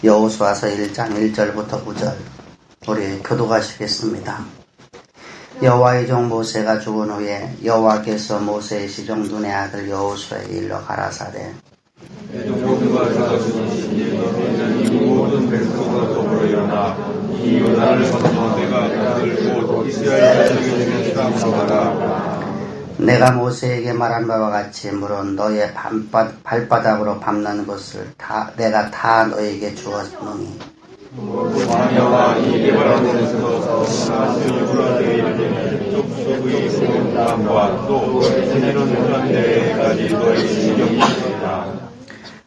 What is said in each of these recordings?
여호수아서 1장 1절부터 9절 우리 교독하시겠습니다. 여호와의 종 모세가 죽은 후에 여호와께서 모세의 시종 눈의 아들 여호수아에게 일러 가라사대 내 종모세가 죽으시니 너희는 모든 백성과 더불어 일어나 이 요단을 건너 내가 그들 곧 이스라엘 자손에게 주라고 하라. 내가 모세에게 말한 바와 같이 물은 너의 발바닥으로 밟는 것을 내가 다 너에게 주었노니 광야와 이 개발한 곳에서 하나님의 유라되어 이르는 족속의 소금과 또 지내는 혼란대까지 너의 신경이 있으리라.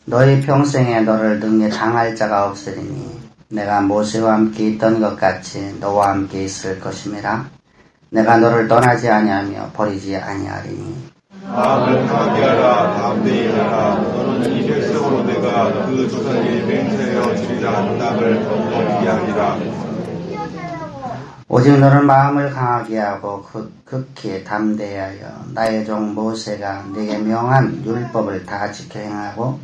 너희 평생에 너를 등에 당할 자가 없으리니 내가 모세와 함께 있던 것 같이 너와 함께 있을 것임이라. 내가 너를 떠나지 아니하며 버리지 아니하리니 마음을 강하게 하라. 담대히 하라. 너는 이 백성으로 내가 그 조상이 맹세하여 주리라 한 땅을 얻게 하리라. 오직 너는 마음을 강하게 하고 극히 담대하여 나의 종 모세가 네게 명한 율법을 다 지켜 행하고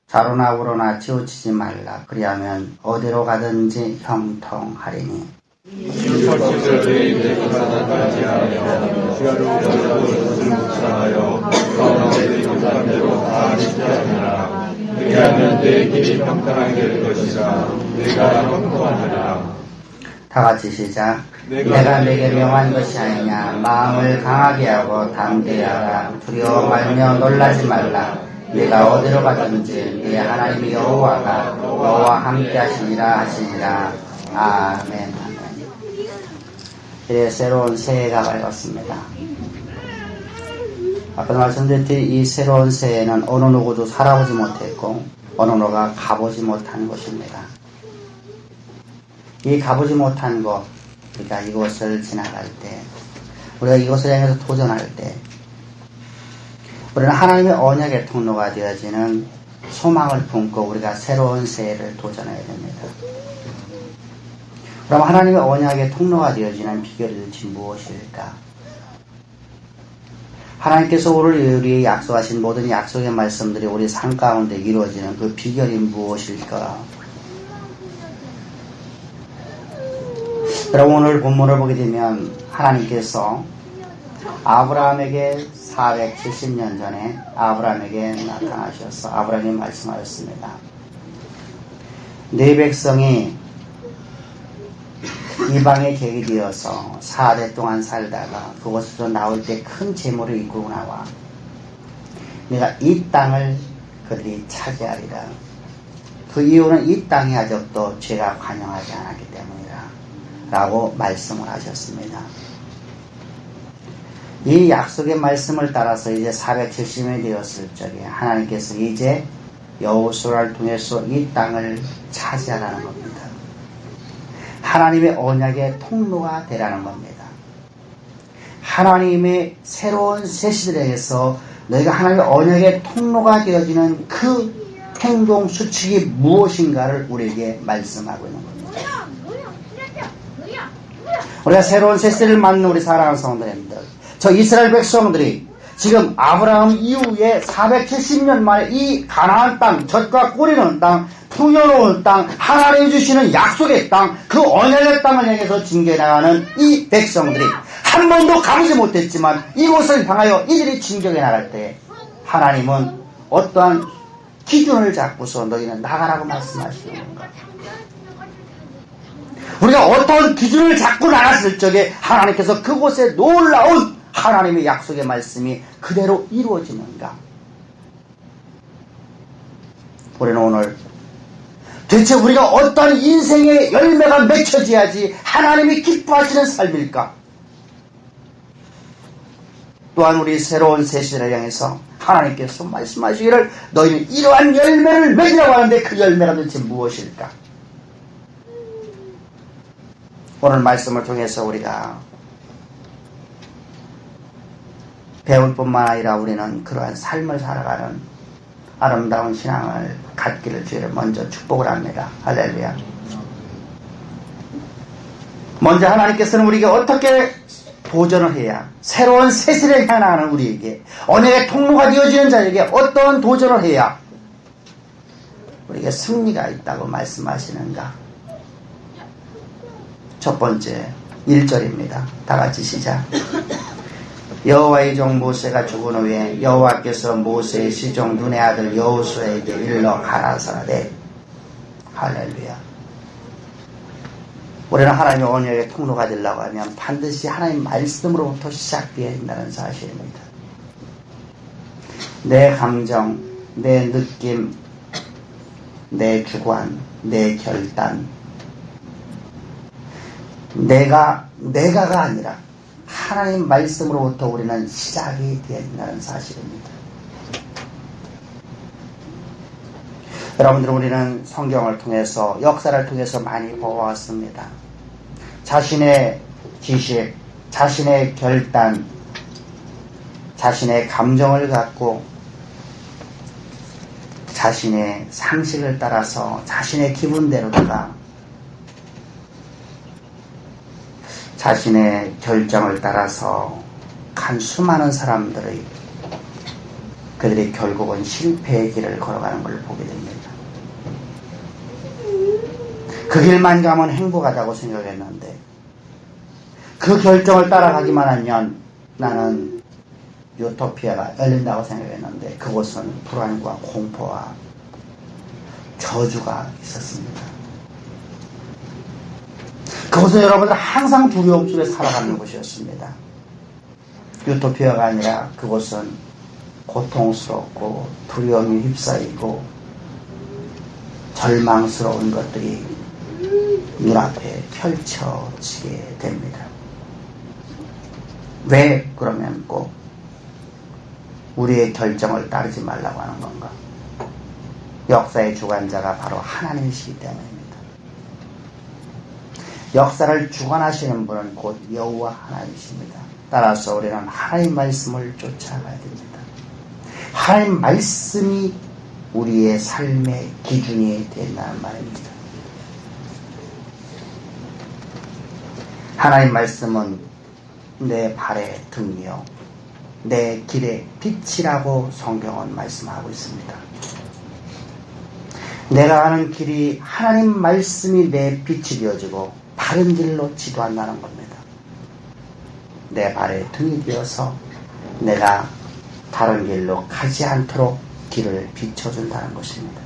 좌로나 우로나 치우치지 말라. 그리하면 어디로 가든지 형통하리니 율법책을 내 입에 가다까지 하며 주야로 것을 묵상하여 가운데 요구한 대로 다 지켜하리라. 그리하면 내 길이 평탄하게 될 것이라. 내가 형통하리라. 다 같이 시작. 내가 내게 명한 것이 아니냐. 마음을 강하게 하고 담대하라. 두려워 말며 놀라지 말라. 네가 어디로 가든지 네 하나님 여호와가 너와 함께 하시니라. 아멘. 이제 새로운 새해가 밝았습니다. 아까 말씀드렸듯이 이 새로운 새해는 어느 누구도 살아보지 못했고 어느 누가 가보지 못한 곳입니다. 이 가보지 못한 곳, 그러니까 이곳을 지나갈 때, 우리가 이곳을 향해서 도전할 때 우리는 하나님의 언약의 통로가 되어지는 소망을 품고 우리가 새로운 새해를 도전해야 됩니다. 그럼 하나님의 언약의 통로가 되어지는 비결이 도대체 무엇일까? 하나님께서 우리에게 약속하신 모든 약속의 말씀들이 우리 삶 가운데 이루어지는 그 비결이 무엇일까? 여러분 오늘 본문을 보게 되면 하나님께서 아브라함에게 470년 전에 아브라함에게 나타나셔서 아브라함이 말씀하셨습니다. 네 백성이 이방에 객이 되어서 4대 동안 살다가 그곳에서 나올 때 큰 재물을 이끌고 나와 내가 이 땅을 그들이 차지하리라. 그 이유는 이 땅이 아직도 죄가 관영하지 않았기 때문이라 라고 말씀을 하셨습니다. 이 약속의 말씀을 따라서 이제 470년이 되었을 적에 하나님께서 이제 여호수아를 통해서 이 땅을 차지하라는 겁니다. 하나님의 언약의 통로가 되라는 겁니다. 하나님의 새로운 새 시대에서 너희가 하나님의 언약의 통로가 되어지는 그 행동 수칙이 무엇인가를 우리에게 말씀하고 있는 겁니다. 우리가 새로운 새 시대를 맞는 우리 사랑하는 성도님들, 저 이스라엘 백성들이 지금 아브라함 이후에 470년 만에 이 가나안 땅, 젖과 꿀이는 땅, 풍요로운 땅, 하나님이 주시는 약속의 땅, 그 언약의 땅을 향해서 징계해 나가는 이 백성들이 한 번도 가보지 못했지만 이곳을 향하여 이들이 진격해 나갈 때 하나님은 어떠한 기준을 잡고서 너희는 나가라고 말씀하시는 건가? 우리가 어떤 기준을 잡고 나갔을 적에 하나님께서 그곳에 놀라운 하나님의 약속의 말씀이 그대로 이루어지는가? 우리는 오늘 도대체 우리가 어떤 인생의 열매가 맺혀져야지 하나님이 기뻐하시는 삶일까? 또한 우리 새로운 새 시대를 향해서 하나님께서 말씀하시기를 너희는 이러한 열매를 맺으라고 하는데 그 열매가 도대체 무엇일까? 오늘 말씀을 통해서 우리가 배울 뿐만 아니라 우리는 그러한 삶을 살아가는 아름다운 신앙을 갖기를 주를 먼저 축복을 합니다. 할렐루야. 먼저 하나님께서는 우리에게 어떻게 도전을 해야 새로운 새세를 향하는 우리에게 언약의 통로가 되어지는 자에게 어떤 도전을 해야 우리에게 승리가 있다고 말씀하시는가? 첫 번째 1절입니다. 다 같이 시작. 여호와의 종 모세가 죽은 후에 여호와께서 모세의 시종 눈의 아들 여호수아에게 일러 가라사대. 할렐루야. 우리는 하나님의 언약의 통로가 되려고 하면 반드시 하나님 말씀으로부터 시작되어야 한다는 사실입니다. 내 감정, 내 느낌, 내 주관, 내 결단, 내가가 아니라 하나님 말씀으로부터 우리는 시작이 되어야 한다는 사실입니다. 여러분들, 우리는 성경을 통해서, 역사를 통해서 많이 보아왔습니다. 자신의 지식, 자신의 결단, 자신의 감정을 갖고 자신의 상식을 따라서 자신의 기분대로다가 자신의 결정을 따라서 간 수많은 사람들의 그들이 결국은 실패의 길을 걸어가는 걸 보게 됩니다. 그 길만 가면 행복하다고 생각했는데 그 결정을 따라가기만 하면 나는 유토피아가 열린다고 생각했는데 그곳은 불안과 공포와 저주가 있었습니다. 그것은 여러분들 항상 두려움 속에 살아가는 곳이었습니다. 유토피아가 아니라 그곳은 고통스럽고 두려움이 휩싸이고 절망스러운 것들이 눈앞에 펼쳐지게 됩니다. 왜 그러면 꼭 우리의 결정을 따르지 말라고 하는 건가? 역사의 주관자가 바로 하나님이시기 때문입니다. 역사를 주관하시는 분은 곧 여호와 하나님이십니다. 따라서 우리는 하나님 말씀을 쫓아가야 됩니다. 하나님 말씀이 우리의 삶의 기준이 된다는 말입니다. 하나님 말씀은 내 발의 등이요 내 길의 빛이라고 성경은 말씀하고 있습니다. 내가 가는 길이 하나님 말씀이 내 빛이 되어지고 바른 길로 지도한다는 겁니다. 내 발의 등이 되어서 내가 다른 길로 가지 않도록 길을 비춰준다는 것입니다.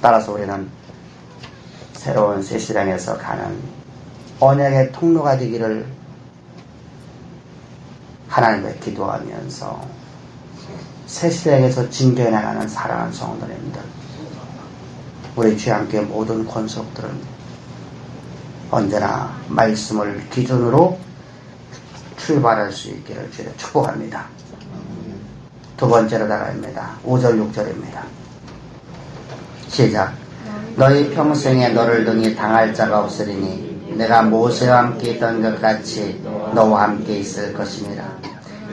따라서 우리는 새로운 새 시대에서 가는 언약의 통로가 되기를 하나님께 기도하면서 새 시대에서 징계해 나가는 사랑하는 성도님들, 우리 주님께 모든 권속들은 언제나 말씀을 기준으로 출발할 수 있기를 주여 축복합니다. 두 번째로 나갑니다. 5절 6절입니다. 시작. 너희 평생에 너를 등이 당할 자가 없으리니 내가 모세와 함께 있던 것 같이 너와 함께 있을 것이니라.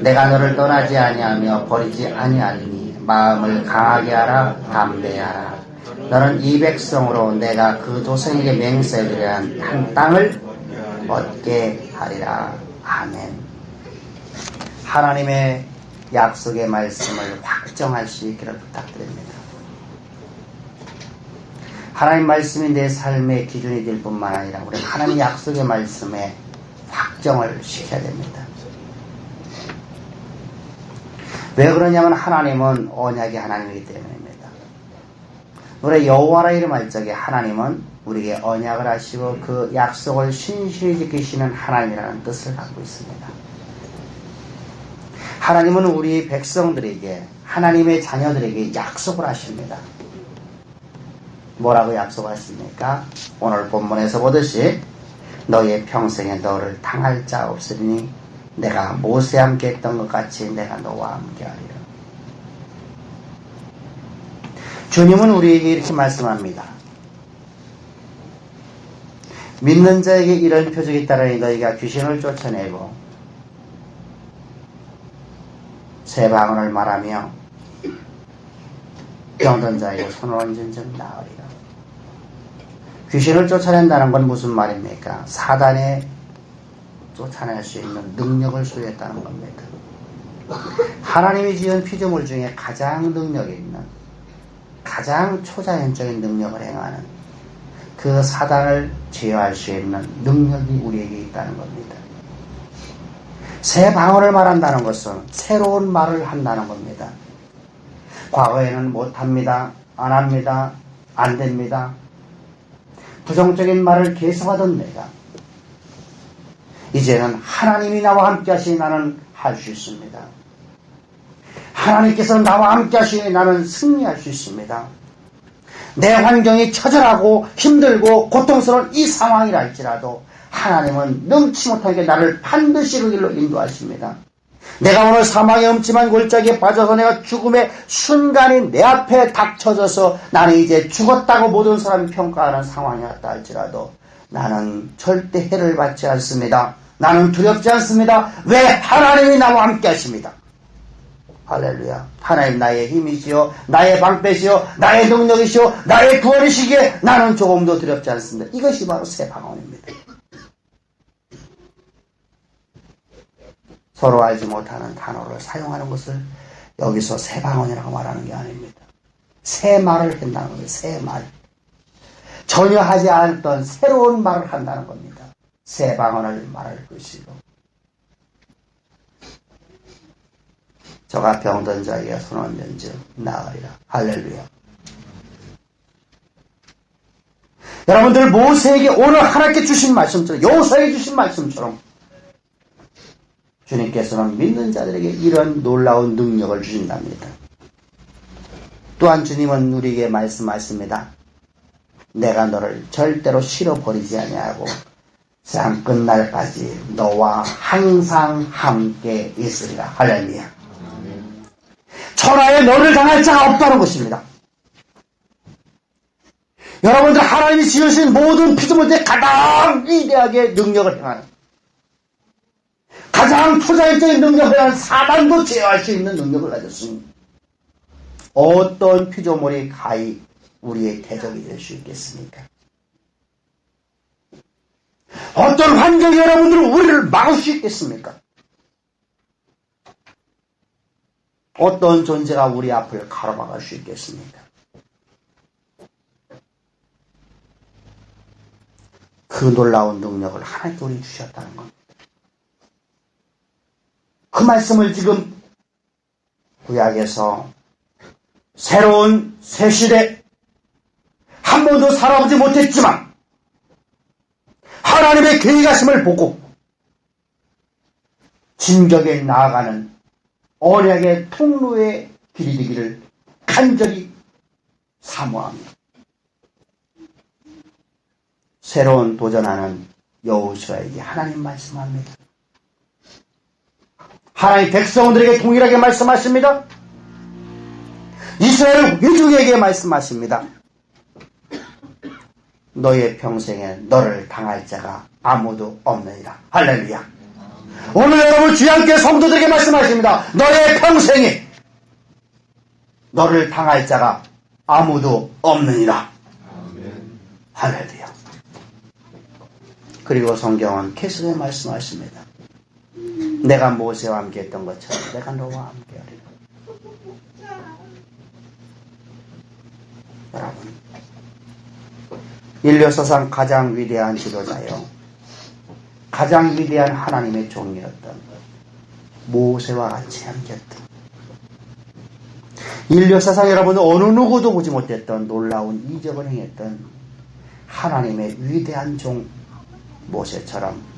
내가 너를 떠나지 아니하며 버리지 아니하리니 마음을 강하게 하라 담대하라. 너는 이 백성으로 내가 그 조상에게 맹세하리라 한 땅을 얻게 하리라. 아멘. 하나님의 약속의 말씀을 확정할 수 있기를 부탁드립니다. 하나님 말씀이 내 삶의 기준이 될 뿐만 아니라 우리 하나님 약속의 말씀에 확정을 시켜야 됩니다. 왜 그러냐면 하나님은 언약의 하나님이기 때문입니다. 우리 여호와라 이름할 적에 하나님은 우리에게 언약을 하시고 그 약속을 신실히 지키시는 하나님이라는 뜻을 갖고 있습니다. 하나님은 우리 백성들에게, 하나님의 자녀들에게 약속을 하십니다. 뭐라고 약속하십니까? 오늘 본문에서 보듯이 너의 평생에 너를 당할 자 없으리니 내가 모세와 함께 했던 것 같이 내가 너와 함께 하리라. 주님은 우리에게 이렇게 말씀합니다. 믿는 자에게 이런 표적이 따르니 너희가 귀신을 쫓아내고 새 방언을 말하며 병든 자에게 손을 얹은 즉 나으리라. 귀신을 쫓아낸다는 건 무슨 말입니까? 사단에 쫓아낼 수 있는 능력을 소유했다는 겁니다. 하나님이 지은 피조물 중에 가장 능력이 있는 가장 초자연적인 능력을 행하는 그 사단을 제어할 수 있는 능력이 우리에게 있다는 겁니다. 새 방언을 말한다는 것은 새로운 말을 한다는 겁니다. 과거에는 못합니다, 안 합니다, 안 됩니다, 부정적인 말을 계속하던 내가 이제는 하나님이 나와 함께 하시니 나는 할 수 있습니다. 하나님께서 나와 함께 하시니 나는 승리할 수 있습니다. 내 환경이 처절하고 힘들고 고통스러운 이 상황이라 할지라도 하나님은 능치 못하게 나를 반드시 그 길로 인도하십니다. 내가 오늘 사망의 음침한 골짜기에 빠져서 내가 죽음의 순간이 내 앞에 닥쳐져서 나는 이제 죽었다고 모든 사람이 평가하는 상황이 왔다 할지라도 나는 절대 해를 받지 않습니다. 나는 두렵지 않습니다. 왜? 하나님이 나와 함께 하십니다. 할렐루야. 하나님 나의 힘이시오, 나의 방패시오, 나의 능력이시오, 나의 구원이시기에 나는 조금도 두렵지 않습니다. 이것이 바로 새 방언입니다. 서로 알지 못하는 단어를 사용하는 것을 여기서 새 방언이라고 말하는 게 아닙니다. 새 말을 한다는 거예요. 새 말. 전혀 하지 않았던 새로운 말을 한다는 겁니다. 새 방언을 말할 것이고. 저가 병든 자에게 손얹은즉 나으리라. 할렐루야. 여러분들 모세에게 오늘 하나님께 주신 말씀처럼, 여호수아에게 주신 말씀처럼 주님께서는 믿는 자들에게 이런 놀라운 능력을 주신답니다. 또한 주님은 우리에게 말씀하십니다. 내가 너를 절대로 실어버리지 아니하고 세상 끝날까지 너와 항상 함께 있으리라. 할렐루야. 천하에 너를 당할 자가 없다는 것입니다. 여러분들 하나님이 지으신 모든 피조물들의 가장 위대하게 능력을 행하는, 가장 초자연적인 능력을 행하는 사단도 제어할 수 있는 능력을 가졌습니다. 어떤 피조물이 가히 우리의 대적이 될 수 있겠습니까? 어떤 환경이 여러분들은 우리를 막을 수 있겠습니까? 어떤 존재가 우리 앞을 가로막을 수 있겠습니까? 그 놀라운 능력을 하나님께 우리 주셨다는 겁니다. 그 말씀을 지금 구약에서 새로운 새 시대, 한 번도 살아보지 못했지만 하나님의 계획하심을 보고 진격에 나아가는 언약의 통로의 길이 되기를 간절히 사모합니다. 새로운 도전하는 여호수아에게 하나님 말씀합니다. 하나님 백성들에게 동일하게 말씀하십니다. 이스라엘 회중에게 말씀하십니다. 너의 평생에 너를 당할 자가 아무도 없느니라. 할렐루야. 오늘 여러분 주님께 성도들에게 말씀하십니다. 너의 평생에 너를 당할 자가 아무도 없느니라. 할렐루야. 그리고 성경은 계속해 말씀하십니다. 내가 모세와 함께 했던 것처럼 내가 너와 함께 하리라. 여러분, 인류사상 가장 위대한 지도자요, 가장 위대한 하나님의 종이었던 모세와 같이 함께했던, 인류사상 여러분 어느 누구도 보지 못했던 놀라운 이적을 행했던 하나님의 위대한 종 모세처럼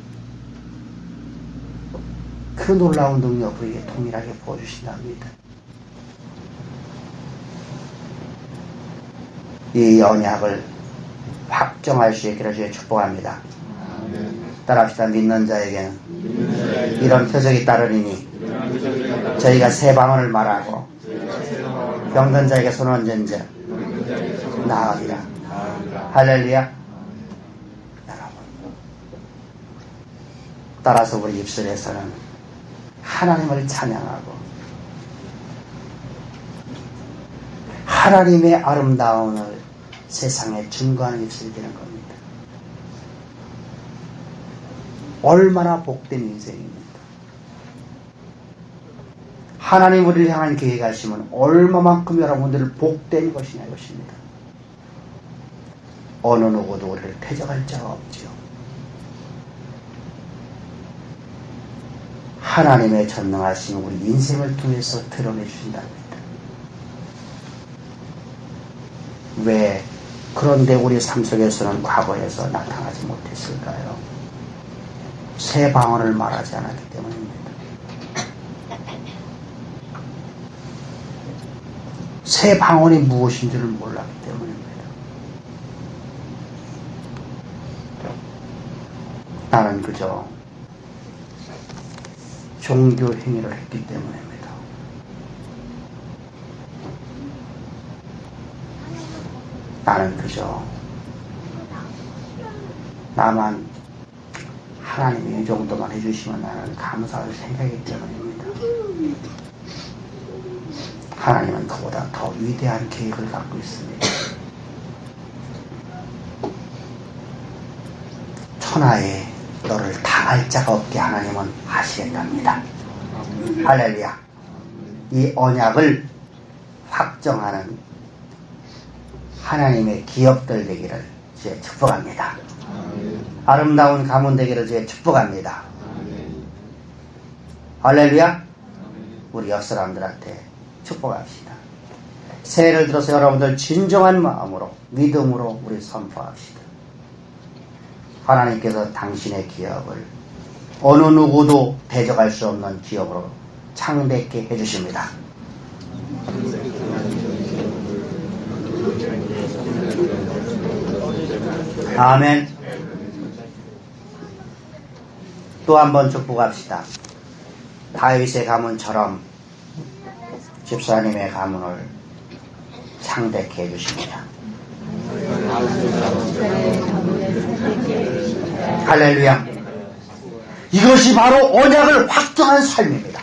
그 놀라운 능력을 우리에게 동일하게 보여주신답니다. 이 언약을 확정할 수 있기를 주의 축복합니다. 따라합시다. 믿는 자에게는 이런 표적이 따르리니 저희가 새 방언을 말하고 병든 자에게 손 얹은 자 나으리라. 할렐루야. 여러분, 따라서 우리 입술에서는 하나님을 찬양하고 하나님의 아름다움을 세상에 증거하는 입술이 되는 겁니다. 얼마나 복된 인생입니까? 하나님 우리를 향한 계획하심은 얼마만큼 여러분들을 복된 것이냐 이것입니다. 어느 누구도 우리를 대적할 자가 없지요. 하나님의 전능하신 우리 인생을 통해서 드러내 주신답니다. 왜 그런데 우리 삶 속에서는 과거에서 나타나지 못했을까요? 새 방언을 말하지 않았기 때문입니다. 새 방언이 무엇인지를 몰랐기 때문입니다. 나는 그저 종교 행위를 했기 때문입니다. 나는 그저 나만 하나님이 이 정도만 해주시면 나는 감사할 생각이기 때문입니다. 하나님은 그보다 더 위대한 계획을 갖고 있습니다. 천하에 너를 당할 자가 없게 하나님은 하시겠답니다. 할렐루야. 이 언약을 확정하는 하나님의 기업들 되기를 제 축복합니다. 아름다운 가문 되기를 제 축복합니다. 할렐루야. 우리 옆 사람들한테 축복합시다. 새해를 들어서 여러분들 진정한 마음으로 믿음으로 우리 선포합시다. 하나님께서 당신의 기업을 어느 누구도 대적할 수 없는 기업으로 창대케 해주십니다. 아멘. 또 한 번 축복합시다. 다윗의 가문처럼 집사님의 가문을 창대케 해주십니다. 할렐루야. 이것이 바로 언약을 확정한 삶입니다.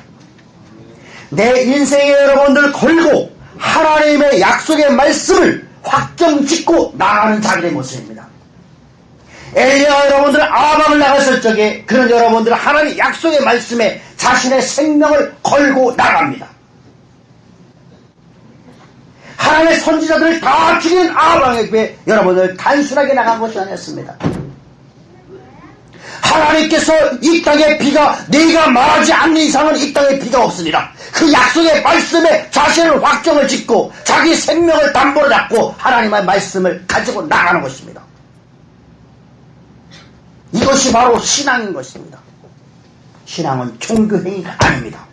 내 인생에 여러분들 걸고 하나님의 약속의 말씀을 확정 짓고 나가는 자들의 모습입니다. 엘리야가 여러분들 아방을 나갔을 적에 그는 여러분들 하나님 약속의 말씀에 자신의 생명을 걸고 나갑니다. 하나님의 선지자들을 다 죽이는 아방에게 여러분들 단순하게 나간 것이 아니었습니다. 하나님께서 이 땅에 비가 네가 말하지 않는 이상은 이 땅에 비가 없습니다. 그 약속의 말씀에 자신을 확정을 짓고 자기 생명을 담보로 잡고 하나님의 말씀을 가지고 나가는 것입니다. 이것이 바로 신앙인 것입니다. 신앙은 종교행위가 아닙니다.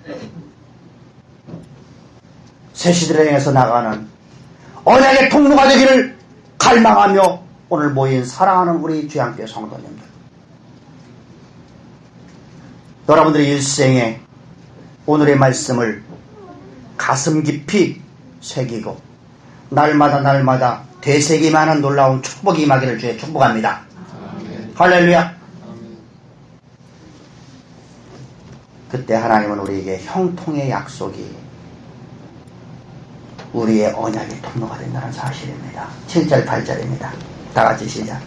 새 시대를 향해서 나가는 언약의 통로가 되기를 갈망하며 오늘 모인 사랑하는 우리 주양교회 성도님들, 여러분들의 일생에 오늘의 말씀을 가슴 깊이 새기고 날마다 되새기만한 놀라운 축복이 임하기를 주의 축복합니다. 할렐루야. 그때 하나님은 우리에게 형통의 약속이 우리의 언약의 통로가 된다는 사실입니다. 7절 8절입니다. 다같이 시작.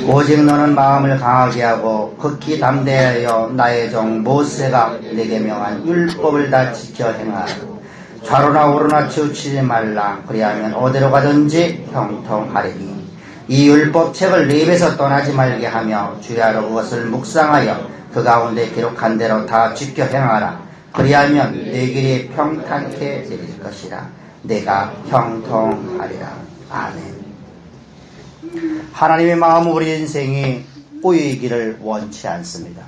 오직 너는 마음을 강하게 하고 극히 담대하여 나의 종 모세가 내게 명한 율법을 다 지켜 행하라. 좌로나 우로나 치우치지 말라. 그리하면 어디로 가든지 형통하리니. 이 율법책을 네 입에서 떠나지 말게 하며 주야로 그것을 묵상하여 그 가운데 기록한 대로 다 지켜 행하라. 그리하면 네 길이 평탄케 되릴 것이라. 내가 형통하리라. 아멘. 하나님의 마음은 우리 인생이 꼬이기를 원치 않습니다.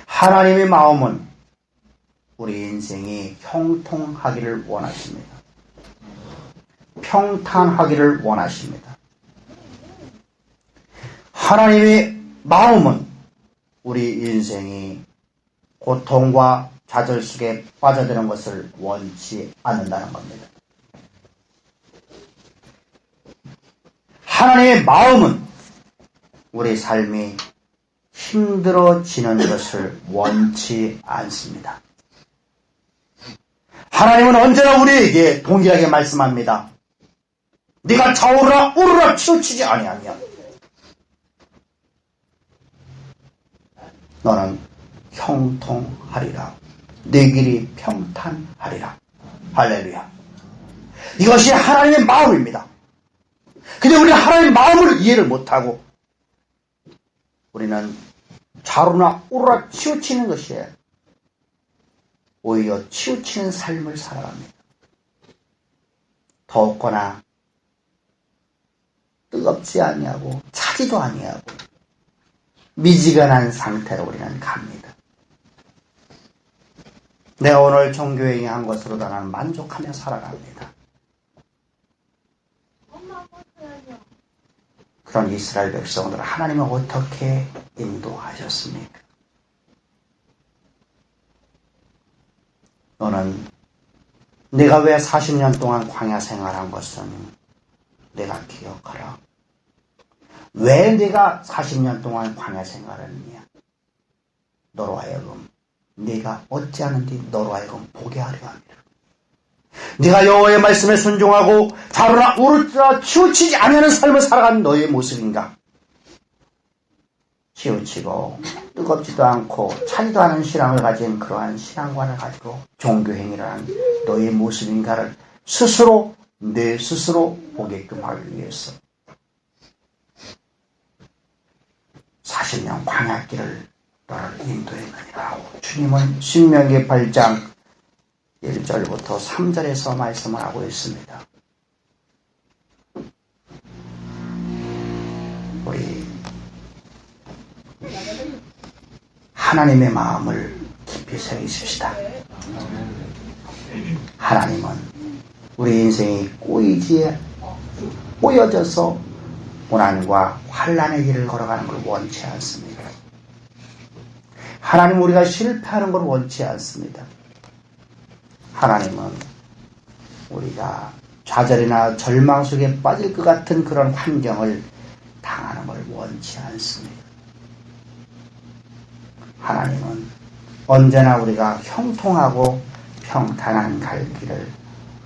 하나님의 마음은 우리 인생이 형통하기를 원하십니다. 평탄하기를 원하십니다. 하나님의 마음은 우리 인생이 고통과 좌절 속에 빠져드는 것을 원치 않는다는 겁니다. 하나님의 마음은 우리 삶이 힘들어지는 것을 원치 않습니다. 하나님은 언제나 우리에게 동일하게 말씀합니다. 네가 좌우라 우르라 치우치지 아니하면 너는 형통하리라. 내 길이 평탄하리라. 할렐루야. 이것이 하나님의 마음입니다. 근데 우리 하나님의 마음을 이해를 못하고 우리는 좌로나 우로나 치우치는 것이에요. 오히려 치우치는 삶을 살아갑니다. 더웠거나 뜨겁지 아니하고 차지도 아니하고 미지근한 상태로 우리는 갑니다. 내가 오늘 종교행위 한 것으로 나는 만족하며 살아갑니다. 그런 이스라엘 백성들을 하나님은 어떻게 인도하셨습니까? 너는 내가 왜 40년 동안 광야 생활한 것은 내가 기억하라. 왜 내가 40년 동안 광야 생활했느냐? 너로 하여금 네가 어찌하는지 너로 하여금 보게 하려 합니다. 네가 여호와의 말씀에 순종하고 좌로나 우로나 치우치지 않는 삶을 살아가는 너의 모습인가? 치우치고 뜨겁지도 않고 차지도 않은 신앙을 가진 그러한 신앙관을 가지고 종교행위를 하는 너의 모습인가를 스스로 내 스스로 보게끔 하기 위해서 40년 광야길을 너를 인도했느니라. 주님은 신명기 8장 1절부터 3절에서 말씀을 하고 있습니다. 우리 하나님의 마음을 깊이 새기십시다. 하나님은 우리 인생이 꼬여져서 고난과 환난의 길을 걸어가는 걸 원치 않습니다. 하나님은 우리가 실패하는 걸 원치 않습니다. 하나님은 우리가 좌절이나 절망 속에 빠질 것 같은 그런 환경을 당하는 걸 원치 않습니다. 하나님은 언제나 우리가 형통하고 평탄한 갈 길을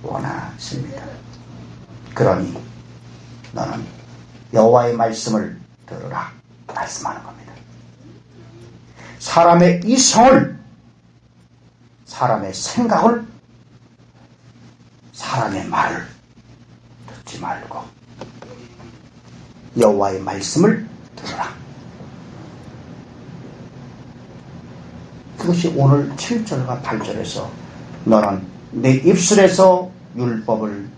원하십니다. 그러니 너는 여호와의 말씀을 들으라 말씀하는 겁니다. 사람의 이성을, 사람의 생각을, 사람의 말을 듣지 말고 여호와의 말씀을 들으라. 그것이 오늘 7절과 8절에서 너는 내 입술에서 율법을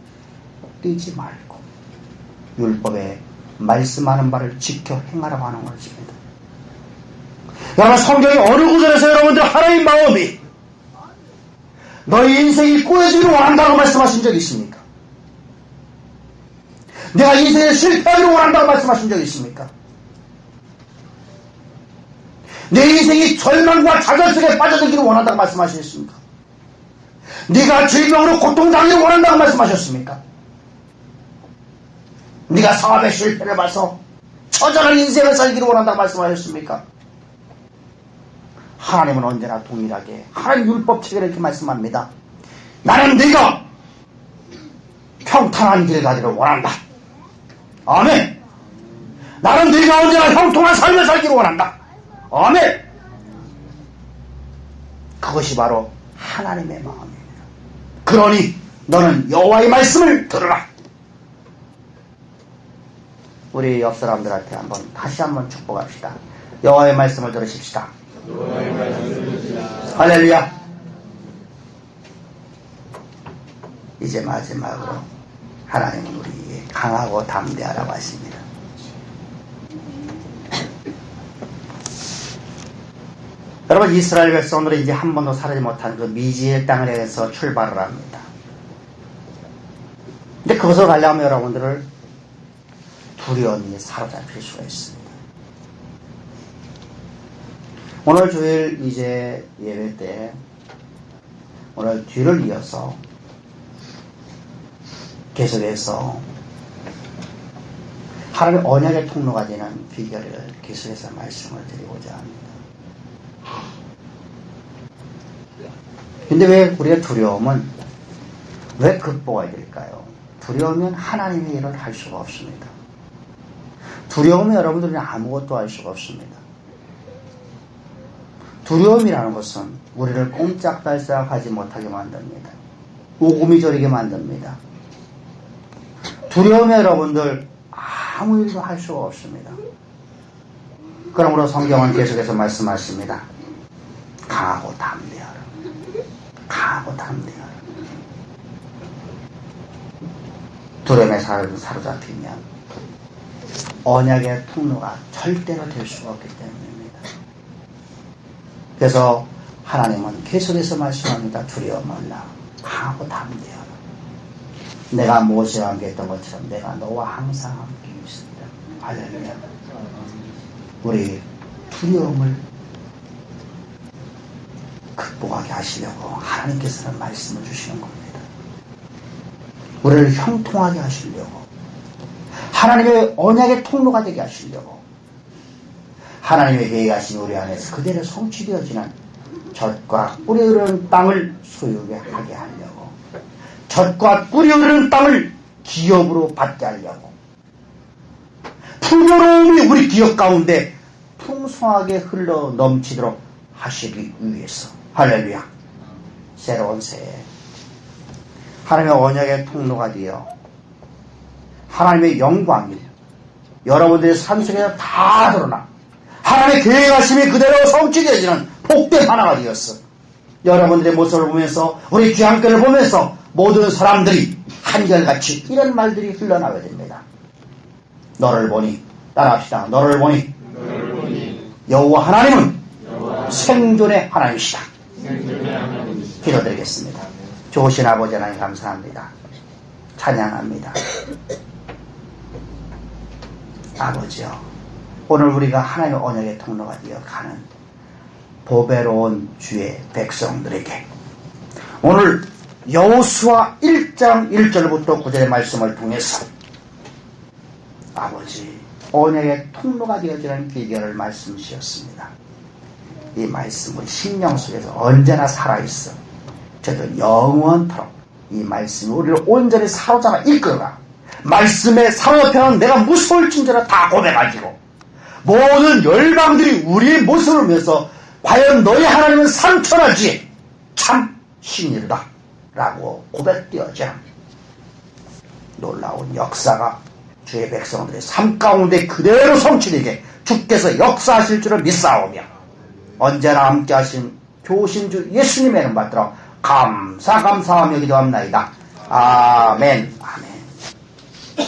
떼지 말고 율법에 말씀하는 바를 지켜 행하라고 하는 것입니다. 여러분, 성경의 어느 구절에서 여러분들 하나님의 마음이 너의 인생이 꼬여지기를 원한다고 말씀하신 적이 있습니까? 내가 인생에 실패하기를 원한다고 말씀하신 적이 있습니까? 내 인생이 절망과 좌절 속에 빠져들기를 원한다고 말씀하셨습니까? 네가 질병으로 고통당하기를 원한다고 말씀하셨습니까? 네가 사업의 실패를 봐서 처절한 인생을 살기를 원한다고 말씀하셨습니까? 하나님은 언제나 동일하게 하나님 율법 체계를 이렇게 말씀합니다. 나는 네가 평탄한 길을 가기를 원한다. 아멘. 나는 네가 언제나 형통한 삶을 살기를 원한다. 아멘. 그것이 바로 하나님의 마음입니다. 그러니 너는 여호와의 말씀을 들으라. 우리 옆 사람들한테 다시 한번 축복합시다. 여호와의 말씀을 들으십시다. 할렐루야. 이제 마지막으로 하나님은 우리에게 강하고 담대하라고 하십니다. 여러분, 이스라엘 백성들은 이제 한 번도 살지 못한 그 미지의 땅을 향해서 출발을 합니다. 근데 그것을 가려면 여러분들을 두려움이 사로잡힐 수가 있습니다. 오늘 주일 이제 예배 때 오늘 뒤를 이어서 계속해서 하나님의 언약의 통로가 되는 비결을 계속해서 말씀을 드리고자 합니다. 근데 왜 우리가 두려움은 왜 극복해야 될까요? 두려우면 하나님의 일을 할 수가 없습니다. 두려우면 여러분들은 아무것도 할 수가 없습니다. 두려움이라는 것은 우리를 꼼짝달싹하지 못하게 만듭니다. 오금이 저리게 만듭니다. 두려움에 여러분들 아무 일도 할 수가 없습니다. 그러므로 성경은 계속해서 말씀하십니다. 강하고 담대하라. 강하고 담대하라. 두려움에 사로잡히면 언약의 통로가 절대로 될 수가 없기 때문입니다. 그래서 하나님은 계속해서 말씀합니다. 두려움 말라. 강하고 담대하라. 내가 모세와 함께 했던 것처럼 내가 너와 항상 함께 있습니다. 할렐루야. 우리 두려움을 극복하게 하시려고 하나님께서는 말씀을 주시는 겁니다. 우리를 형통하게 하시려고, 하나님의 언약의 통로가 되게 하시려고, 하나님의 계획하신 우리 안에서 그대로 성취되어지는 젖과 꿀이 흐르는 땅을 소유하게 하려고, 젖과 꿀이 흐르는 땅을 기업으로 받게 하려고, 풍요로움이 우리 기업 가운데 풍성하게 흘러 넘치도록 하시기 위해서. 할렐루야. 새로운 새해 하나님의 언약의 통로가 되어 하나님의 영광이 여러분들의 삶 속에서 다 드러나 하나님의 계획하심이 그대로 성취되어지는 복된 하나가 되었어. 여러분들의 모습을 보면서, 우리 귀한교를 보면서 모든 사람들이 한결같이 이런 말들이 흘러나와야 됩니다. 너를 보니, 따라합시다. 너를 보니 여호와 하나님은 생존의 하나님이시다. 기도드리겠습니다. 좋으신 아버지 하나님 감사합니다. 찬양합니다. 아버지요, 오늘 우리가 하나님의 언약의 통로가 되어가는 보배로운 주의 백성들에게 오늘 여호수아 1장 1절부터 9절의 말씀을 통해서 아버지 언약의 통로가 되어지는 비결을 말씀 주셨습니다. 이 말씀은 심령 속에서 언제나 살아있어. 저도 영원토록 이 말씀이 우리를 온전히 사로잡아 이끌어가. 말씀에 사로잡혀는 내가 무서울진저라 다 고백하지고 모든 열방들이 우리의 모습을 보면서 과연 너희 하나님은 삼천하지 참 신이다 라고 고백되어져 놀라운 역사가 주의 백성들의 삶 가운데 그대로 성취되게 주께서 역사하실 줄을 믿사오며 언제나 함께 하신 교신 주 예수님의 이름 받들어 감사하며 기도합나이다. 아멘. 아멘.